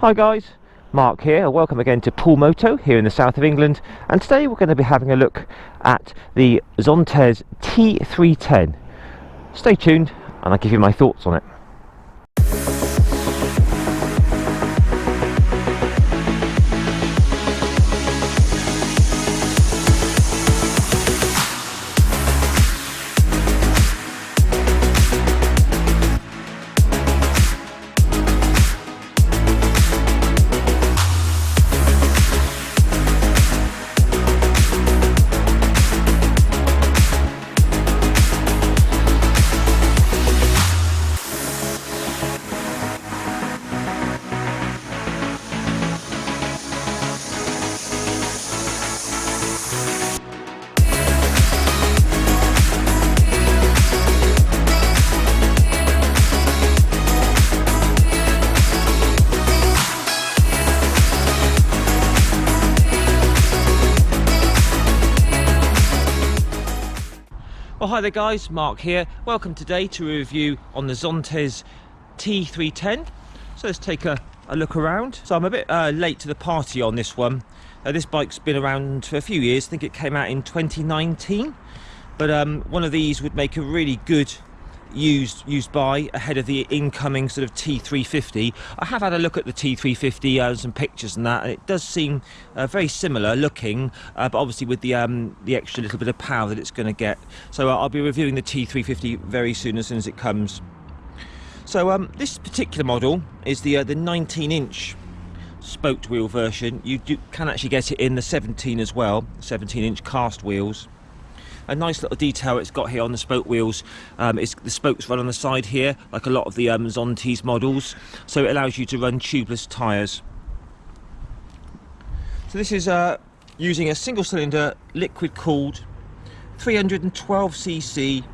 Hi guys, Mark here. Welcome again to Poole Moto here in the south of England, and today we're going to be having a look at the Zontes T310. Stay tuned and I'll give you my thoughts on it. Well, hi there guys, Mark here. Welcome today to a review on the Zontes T310. So let's take a look around. So I'm a bit late to the party on this one. This bike's been around for a few years. I think it came out in 2019. But one of these would make a really good used buy ahead of the incoming sort of T350. I have had a look at the T350, some pictures and that, and it does seem very similar looking, but obviously with the extra little bit of power that it's going to get. So I'll be reviewing the T350 very soon, as soon as it comes. So this particular model is the 19-inch spoked wheel version. You can actually get it in the 17 as well, 17-inch cast wheels. A nice little detail it's got here on the spoke wheels is the spokes run on the side here, like a lot of the Zontes models, so it allows you to run tubeless tyres. So this is using a single cylinder liquid cooled 312cc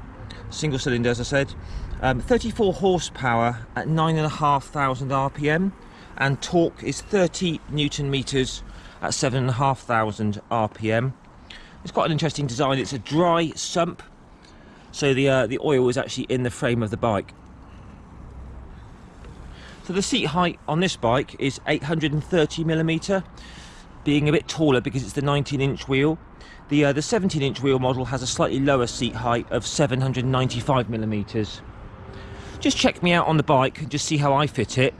single cylinder, as I said, 34 horsepower at 9,500 RPM, and torque is 30 Newton meters at 7,500 RPM. It's quite an interesting design. It's a dry sump, so the oil is actually in the frame of the bike. So the seat height on this bike is 830mm, being a bit taller because it's the 19-inch wheel. The 17-inch wheel model has a slightly lower seat height of 795mm. Just check me out on the bike and just see how I fit it.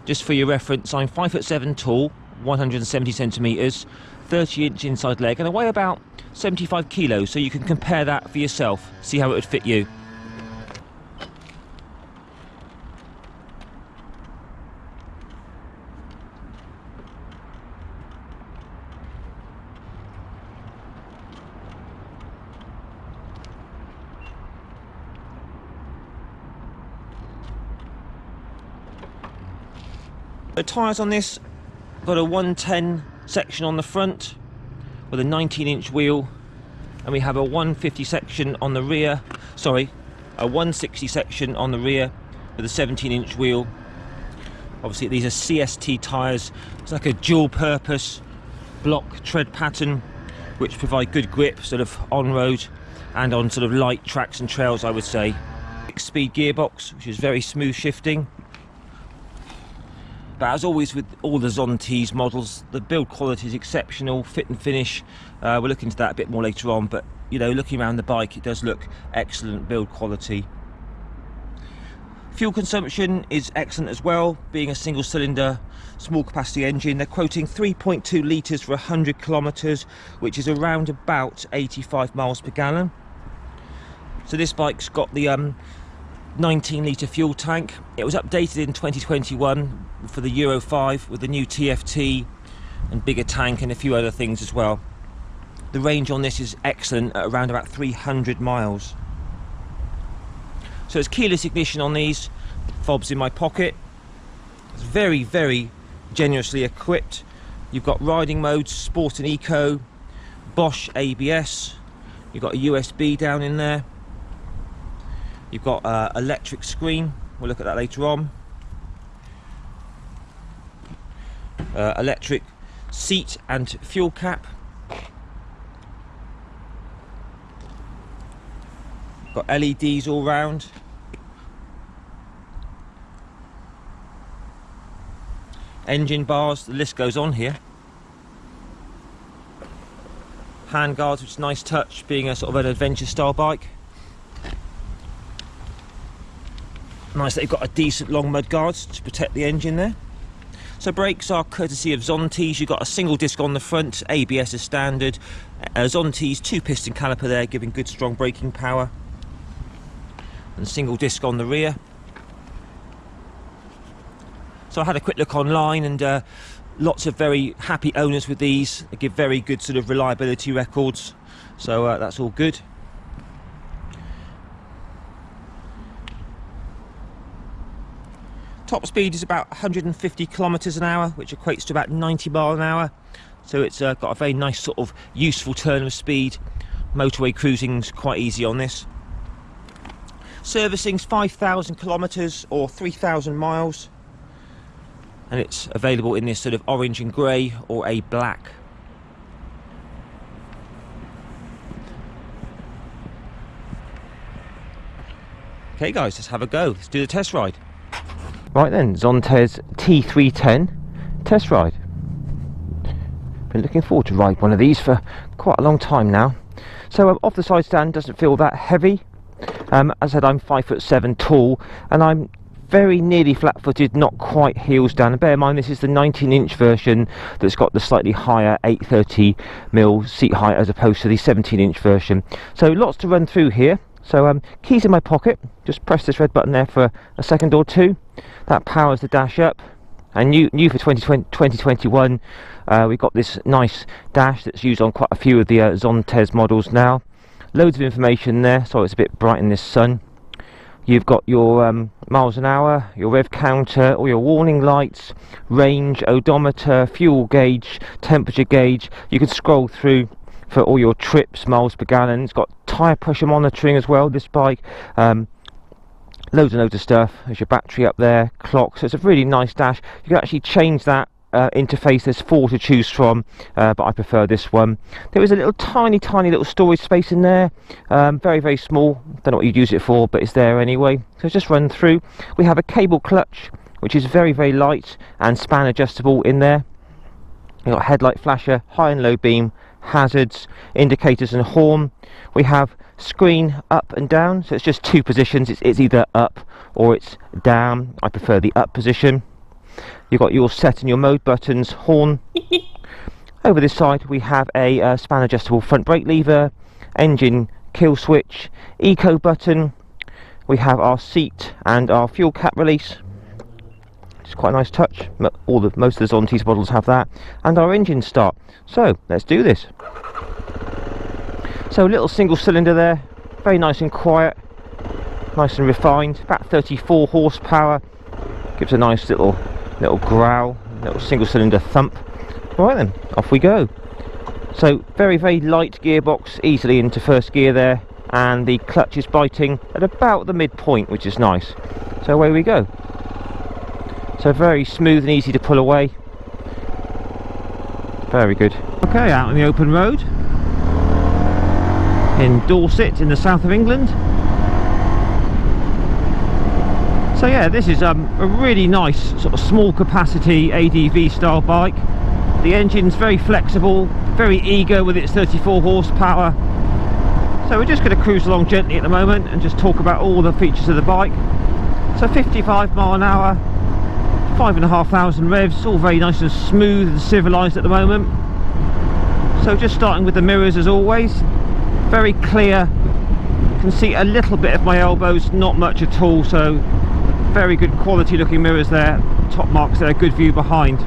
Just for your reference, I'm 5'7" tall, 170cm, 30-inch inside leg, and I weigh about 75 kilos, so you can compare that for yourself, see how it would fit you. The tyres on this got a 110 section on the front with a 19-inch wheel, and we have a 150 section on the rear, sorry, a 160 section on the rear with a 17-inch wheel. Obviously these are CST tyres. It's like a dual purpose block tread pattern which provide good grip sort of on road and on sort of light tracks and trails, I would say. 6-speed gearbox, which is very smooth shifting. But as always with all the Zontes models, the build quality is exceptional, fit and finish. We'll look into that a bit more later on, but you know, looking around the bike, it does look excellent build quality. Fuel consumption is excellent as well, being a single cylinder, small capacity engine. They're quoting 3.2 litres for 100 kilometres, which is around about 85 miles per gallon. So this bike's got the 19-litre fuel tank. It was updated in 2021 for the Euro 5 with the new TFT and bigger tank and a few other things as well. The range on this is excellent at around about 300 miles. So it's keyless ignition on these, fobs in my pocket. It's very, very generously equipped. You've got riding modes, sport and eco, Bosch ABS, you've got a USB down in there. You've got electric screen, we'll look at that later on. Electric seat and fuel cap. Got LEDs all round. engine bars, the list goes on here. Hand guards, which is a nice touch, being a sort of an adventure style bike. Nice that you've got a decent long mud guards to protect the engine there. So brakes are courtesy of Zontes. You've got a single disc on the front, ABS is standard. Zontes 2-piston caliper there, giving good strong braking power. And single disc on the rear. So I had a quick look online, and lots of very happy owners with these. They give very good sort of reliability records, so that's all good. Top speed is about 150 kilometers an hour, which equates to about 90 mile an hour. So it's got a very nice sort of useful turn of speed. Motorway cruising's quite easy on this. Servicing's 5,000 kilometers or 3,000 miles. And it's available in this sort of orange and grey or a black. Okay guys, let's have a go. Let's do the test ride. Right then, Zontes T310 test ride. Been looking forward to ride one of these for quite a long time now. So off the side stand doesn't feel that heavy. As I said, I'm 5'7" tall, and I'm very nearly flat-footed, not quite heels down. And bear in mind, this is the 19-inch version that's got the slightly higher 830mm seat height as opposed to the 17-inch version. So lots to run through here. So keys in my pocket. Just press this red button there for a second or two. That powers the dash up. And new for 2021, we've got this nice dash that's used on quite a few of the Zontes models now. Loads of information there, so it's a bit bright in this sun. You've got your miles an hour, your rev counter, all your warning lights, range, odometer, fuel gauge, temperature gauge. You can scroll through for all your trips, miles per gallon. It's got tyre pressure monitoring as well, this bike. Loads and loads of stuff. There's your battery up there, clock. So it's a really nice dash. You can actually change that interface. There's 4 to choose from, but I prefer this one. There is a little tiny little storage space in there, very, very small. Don't know what you'd use it for, but it's there anyway. So just run through. We have a cable clutch, which is very, very light and span adjustable in there. You've got headlight flasher, high and low beam, hazards, indicators and horn. We have screen up and down, so it's just 2 positions. It's either up or it's down. I prefer the up position. You've got your set and your mode buttons, horn. Over this side we have a span adjustable front brake lever, engine kill switch, eco button. We have our seat and our fuel cap release. It's quite a nice touch. Most of the Zontes models have that. And our engine start. So let's do this. So a little single cylinder there, very nice and quiet, nice and refined. About 34 horsepower. Gives a nice little growl, little single cylinder thump. Right then, off we go. So very, very light gearbox, easily into first gear there, and the clutch is biting at about the midpoint, which is nice. So away we go. So very smooth and easy to pull away. Very good. Okay, out on the open road in Dorset in the south of England. So yeah, this is a really nice sort of small capacity ADV style bike. The engine's very flexible, very eager with its 34 horsepower. So we're just going to cruise along gently at the moment and just talk about all the features of the bike. So 55 mile an hour, 5,500 revs, all very nice and smooth and civilised at the moment. So just starting with the mirrors as always, very clear. You can see a little bit of my elbows, not much at all, so very good quality looking mirrors there, top marks there, good view behind.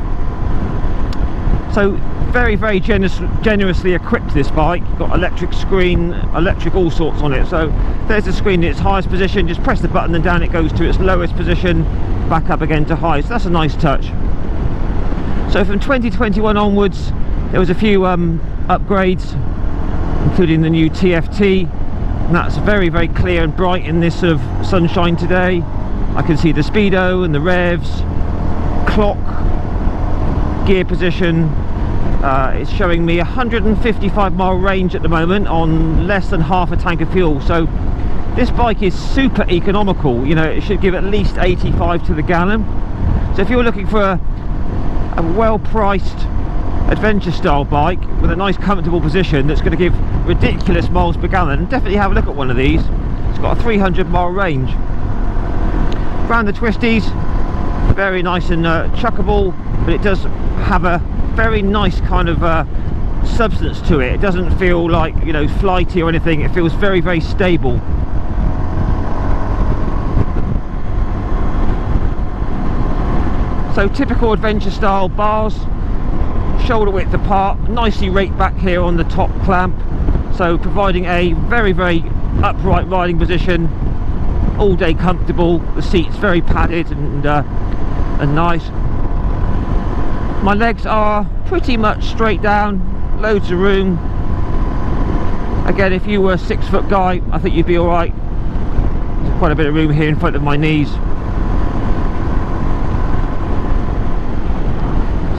So very, very generously equipped this bike. You've got electric screen, electric all sorts on it. So there's the screen in its highest position, just press the button and down it goes to its lowest position, back up again to high. So that's a nice touch. So from 2021 onwards there was a few upgrades, including the new TFT, and that's very, very clear and bright in this sort of sunshine today. I can see the speedo and the revs, clock, gear position. It's showing me 155 mile range at the moment on less than half a tank of fuel. So this bike is super economical. You know, it should give at least 85 to the gallon. So if you're looking for a well-priced adventure style bike with a nice comfortable position that's going to give ridiculous miles per gallon, definitely have a look at one of these. It's got a 300-mile range. Around the twisties, very nice and chuckable, but it does have a very nice kind of substance to it. It doesn't feel like, you know, flighty or anything. It feels very, very stable. So typical adventure style bars, shoulder width apart, nicely raked back here on the top clamp, so providing a very, very upright riding position, all day comfortable. The seat's very padded and nice. My legs are pretty much straight down, loads of room. Again, if you were a 6-foot guy, I think you'd be alright. There's quite a bit of room here in front of my knees.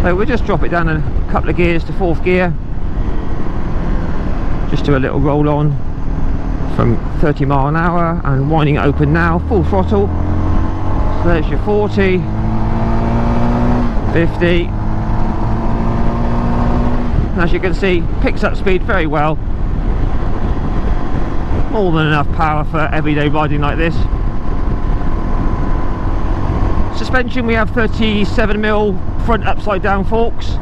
So we'll just drop it down a couple of gears to 4th gear. Just do a little roll on from 30 mile an hour and winding it open now, full throttle. So there's your 40, 50. And as you can see, picks up speed very well. More than enough power for everyday riding like this. Suspension, we have 37mm front upside down forks,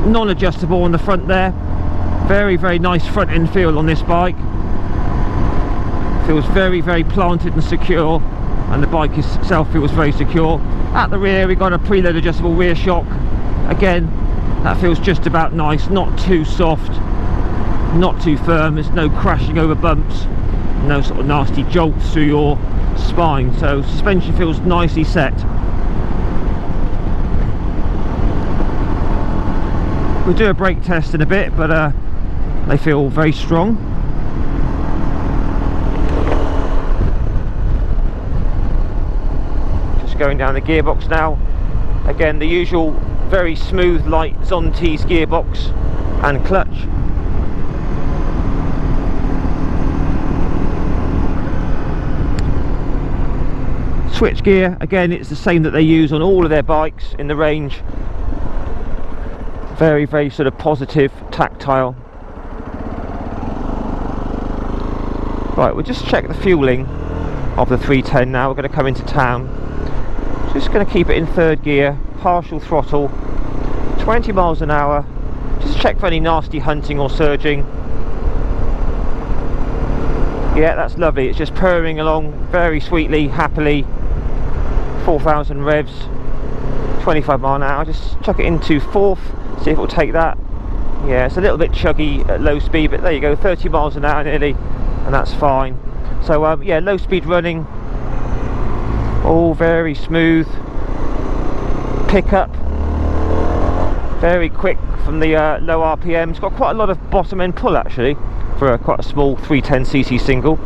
non-adjustable on the front there. Very, very nice front end feel on this bike. Feels very, very planted and secure, and the bike itself feels very secure. At the rear we've got a preload adjustable rear shock. Again, that feels just about nice, not too soft, not too firm. There's no crashing over bumps, no sort of nasty jolts through your spine, so suspension feels nicely set. We'll do a brake test in a bit, but they feel very strong. Just going down the gearbox now. Again, the usual very smooth, light Zontes gearbox and clutch. Switch gear, again, it's the same that they use on all of their bikes in the range. Very, very sort of positive, tactile. Right, we'll just check the fueling of the 310 now. We're going to come into town. Just going to keep it in 3rd gear, partial throttle, 20 miles an hour. Just check for any nasty hunting or surging. Yeah, that's lovely. It's just purring along very sweetly, happily. 4,000 revs, 25 mile an hour. Just chuck it into 4th, see if it will take that. Yeah, it's a little bit chuggy at low speed, but there you go, 30 miles an hour nearly, and that's fine. So yeah, low speed running, all very smooth. Pickup, very quick from the low RPM. It's got quite a lot of bottom end pull actually for quite a small 310cc single.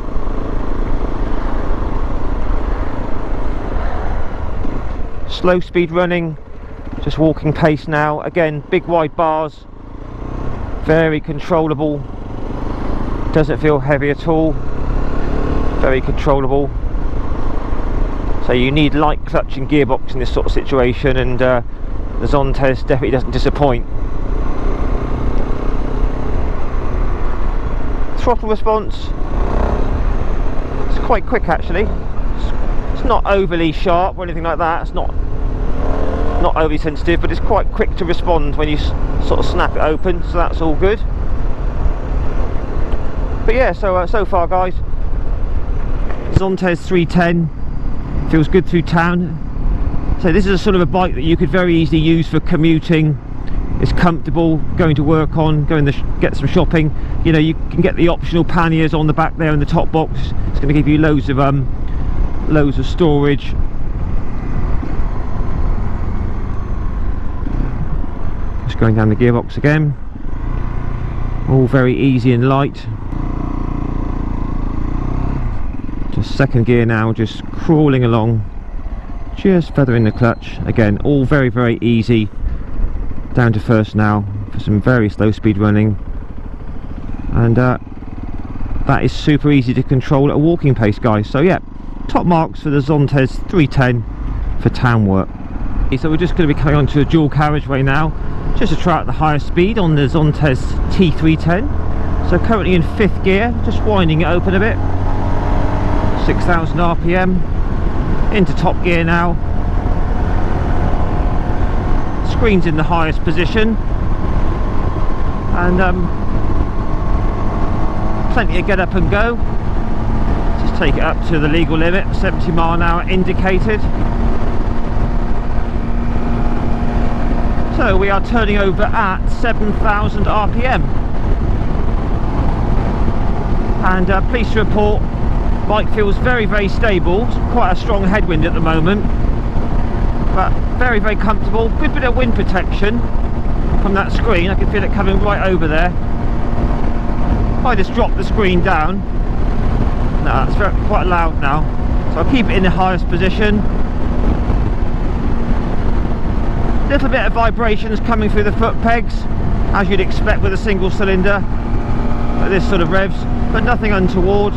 Slow speed running, just walking pace now. Again, big wide bars, very controllable, doesn't feel heavy at all, very controllable. So you need light clutch and gearbox in this sort of situation, and the Zontes definitely doesn't disappoint. Throttle response, it's quite quick actually. It's not overly sharp or anything like that. It's not overly sensitive, but it's quite quick to respond when you sort of snap it open, so that's all good. But yeah, so far guys, Zontes 310 feels good through town. So this is a sort of a bike that you could very easily use for commuting. It's comfortable, going to work on, get some shopping. You know, you can get the optional panniers on the back there in the top box. It's going to give you loads of storage. Just going down the gearbox again. All very easy and light. Just 2nd gear now, just crawling along, just feathering the clutch. Again, all very, very easy. Down to 1st now for some very slow speed running, and that is super easy to control at a walking pace guys. So yeah, top marks for the Zontes 310 for town work. So we're just going to be coming onto a dual carriageway now, just to try out the higher speed on the Zontes T310. So currently in 5th gear, just winding it open a bit. 6,000 RPM, into top gear now. Screen's in the highest position, and plenty of get up and go. Just take it up to the legal limit, 70 mile an hour indicated. So we are turning over at 7,000 RPM, and pleased to report bike feels very stable. It's quite a strong headwind at the moment, but very comfortable. Good bit of wind protection from that screen. I can feel it coming right over there. If I just drop the screen down, no, that's quite loud now, so I'll keep it in the highest position. Little bit of vibrations coming through the foot pegs, as you'd expect with a single cylinder at this sort of revs, but nothing untoward.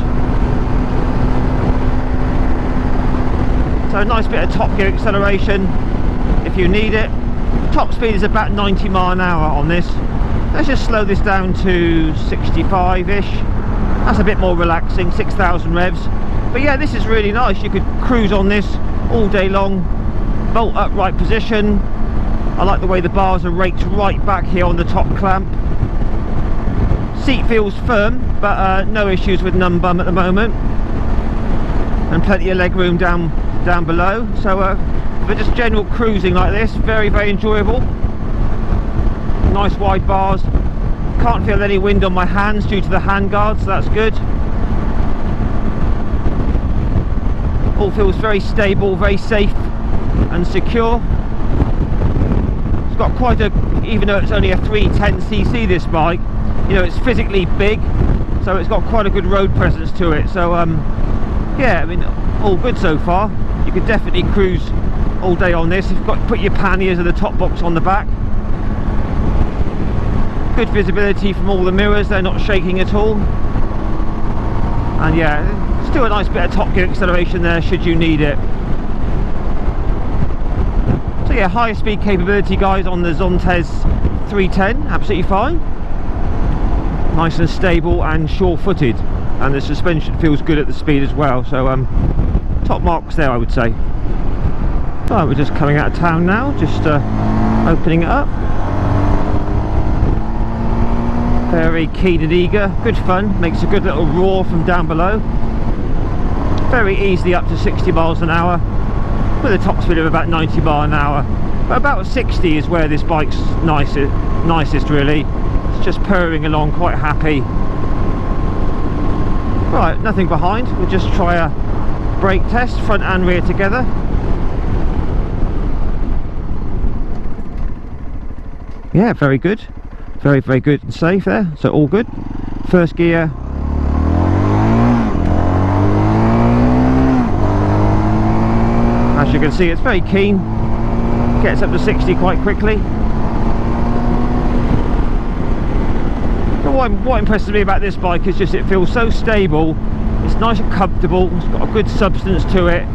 So a nice bit of top gear acceleration if you need it. Top speed is about 90 mile an hour on this. Let's just slow this down to 65-ish. That's a bit more relaxing, 6,000 revs. But yeah, this is really nice. You could cruise on this all day long. Bolt upright position. I like the way the bars are raked right back here on the top clamp. Seat feels firm, but no issues with num bum at the moment, and plenty of leg room down below. So for just general cruising like this, very enjoyable. Nice wide bars. Can't feel any wind on my hands due to the hand guards, so that's good. All feels very stable, very safe and secure. It's got quite a, even though it's only a 310cc this bike, you know, it's physically big, so it's got quite a good road presence to it. So yeah, I mean, all good so far. You could definitely cruise all day on this. You've got to put your panniers in the top box on the back. Good visibility from all the mirrors, they're not shaking at all. And yeah, still a nice bit of top gear acceleration there should you need it. So yeah, higher speed capability guys on the Zontes 310, absolutely fine. Nice and stable and sure-footed, and the suspension feels good at the speed as well. So top marks there, I would say. Right, we're just coming out of town now, just opening it up. Very keen and eager, good fun, makes a good little roar from down below. Very easily up to 60 miles an hour with a top speed of about 90 miles an hour. But about 60 is where this bike's nicest really. It's just purring along, quite happy. Right, nothing behind. We'll just try a brake test, front and rear together. Yeah, very good. Very good and safe there, so all good. First gear. As you can see, it's very keen. Gets up to 60 quite quickly. But what impresses me about this bike is just it feels so stable. It's nice and comfortable. It's got a good substance to it.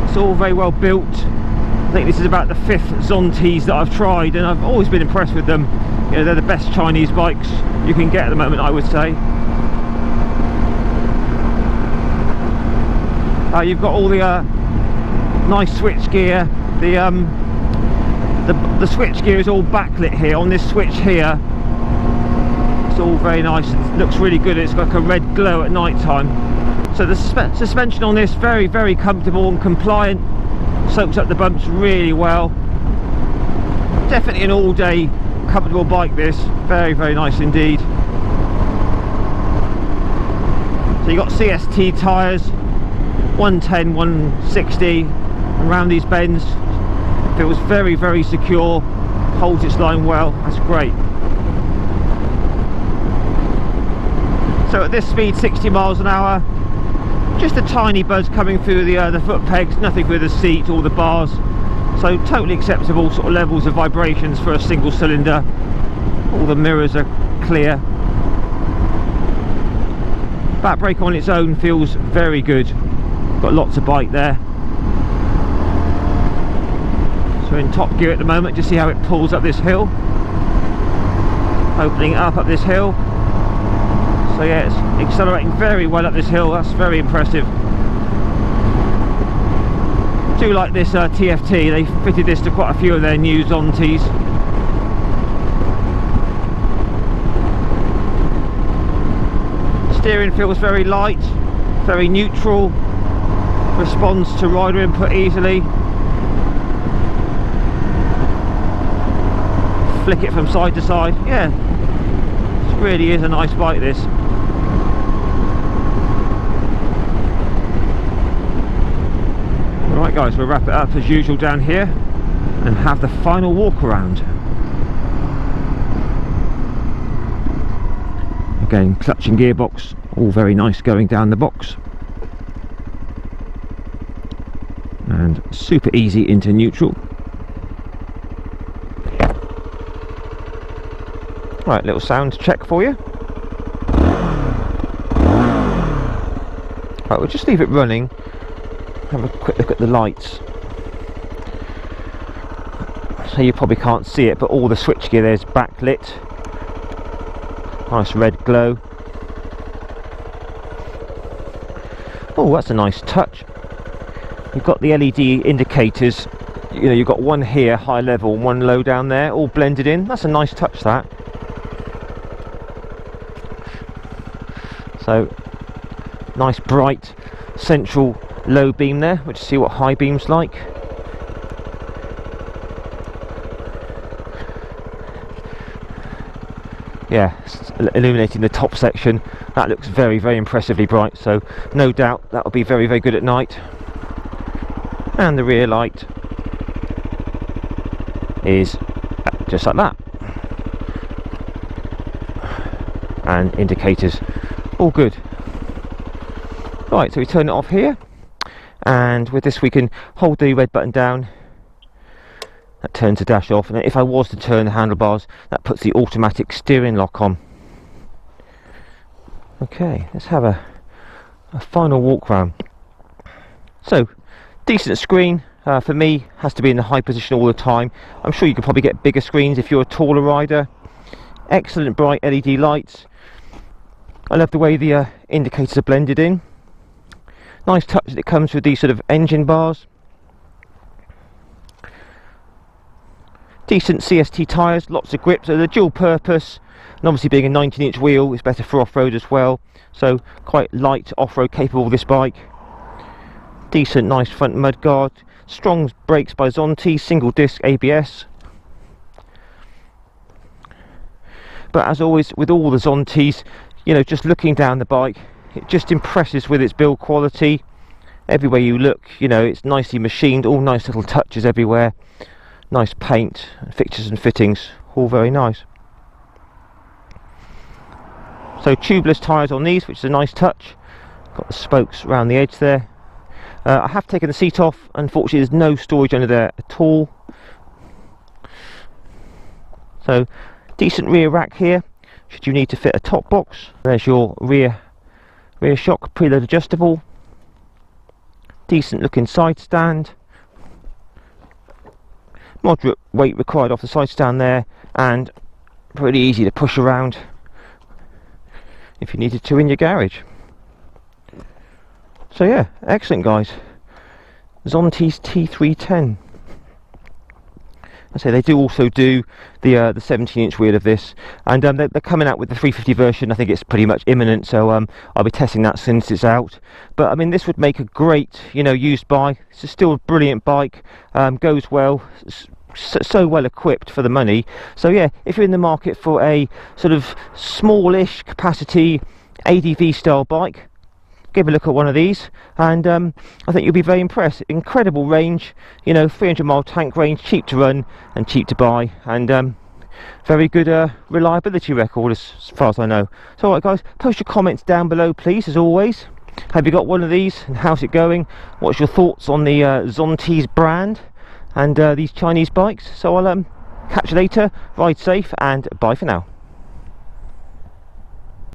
It's all very well built. I think this is about the 5th Zontes that I've tried, and I've always been impressed with them. You know, they're the best Chinese bikes you can get at the moment, I would say. You've got all the nice switch gear. The switch gear is all backlit here on this switch here. It's all very nice. It looks really good. It's got like a red glow at night time. So the suspension on this very comfortable and compliant. Soaks up the bumps really well. Definitely an all-day comfortable bike this. Very nice indeed. So you got CST tyres, 110, 160 around these bends. Feels very secure, holds its line well. That's great. So at this speed, 60 miles an hour, just a tiny buzz coming through the foot pegs, nothing through the seat or the bars. So totally acceptable sort of levels of vibrations for a single cylinder. All the mirrors are clear. Back brake on its own feels very good. Got lots of bite there. So we're in top gear at the moment, just see how it pulls up this hill. Opening it up this hill. So yeah, it's accelerating very well up this hill. That's very impressive. I do like this TFT. They fitted this to quite a few of their new Zontes. Steering feels very light, very neutral, responds to rider input easily. Flick it from side to side. Yeah, this really is a nice bike, this. Alright guys, we'll wrap it up as usual down here and have the final walk around. Again, clutch and gearbox, all very nice going down the box. And super easy into neutral. Right, little sound check for you. Right, we'll just leave it running. Have a quick look at the lights. So you probably can't see it, but all the switchgear there's backlit. Nice red glow. Oh, that's a nice touch. You've got the LED indicators. You know, you've got one here high level and one low down there, all blended in. That's a nice touch, that. So nice bright central low beam there, which see what high beam's like. Yeah, illuminating the top section. That looks very, very impressively bright, so no doubt that will be very, very good at night. And the rear light is just like that. And indicators, all good. Right, so we turn it off here, and with this we can hold the red button down. That turns the dash off, and if I was to turn the handlebars, that puts the automatic steering lock on. Okay, let's have a final walk round. So, decent screen. For me, has to be in the high position all the time. I'm sure you could probably get bigger screens if you're a taller rider. Excellent bright LED lights. I love the way the indicators are blended in. Nice touch that it comes with these sort of engine bars. Decent CST tyres, lots of grip, so they're dual purpose, and obviously being a 19-inch wheel is better for off-road as well, so quite light off-road capable, this bike. Decent nice front mudguard, strong brakes by Zontes, single disc ABS. But as always with all the Zontes, you know, just looking down the bike, it just impresses with its build quality. Everywhere you look, you know, it's nicely machined, all nice little touches everywhere. Nice paint, fixtures and fittings, all very nice. So tubeless tyres on these, which is a nice touch. Got the spokes around the edge there. I have taken the seat off. Unfortunately, there's no storage under there at all. So decent rear rack here, should you need to fit a top box. There's your rear shock, preload adjustable. Decent looking side stand. Moderate weight required off the side stand there, and pretty easy to push around if you needed to in your garage. So yeah, excellent guys. Zontes T310. I say they do also do the 17-inch wheel of this, and they're coming out with the 350 version. I think it's pretty much imminent, so I'll be testing that since it's out. But I mean, this would make a great, you know, used bike. It's still a brilliant bike, goes well, so well equipped for the money. So yeah, if you're in the market for a sort of smallish capacity ADV style bike, give a look at one of these, and I think you'll be very impressed. Incredible range, you know, 300-mile tank range, cheap to run and cheap to buy, and very good reliability record as far as I know. So alright guys, post your comments down below please, as always. Have you got one of these, and how's it going? What's your thoughts on the Zontes brand and these Chinese bikes? So I'll catch you later, ride safe, and bye for now.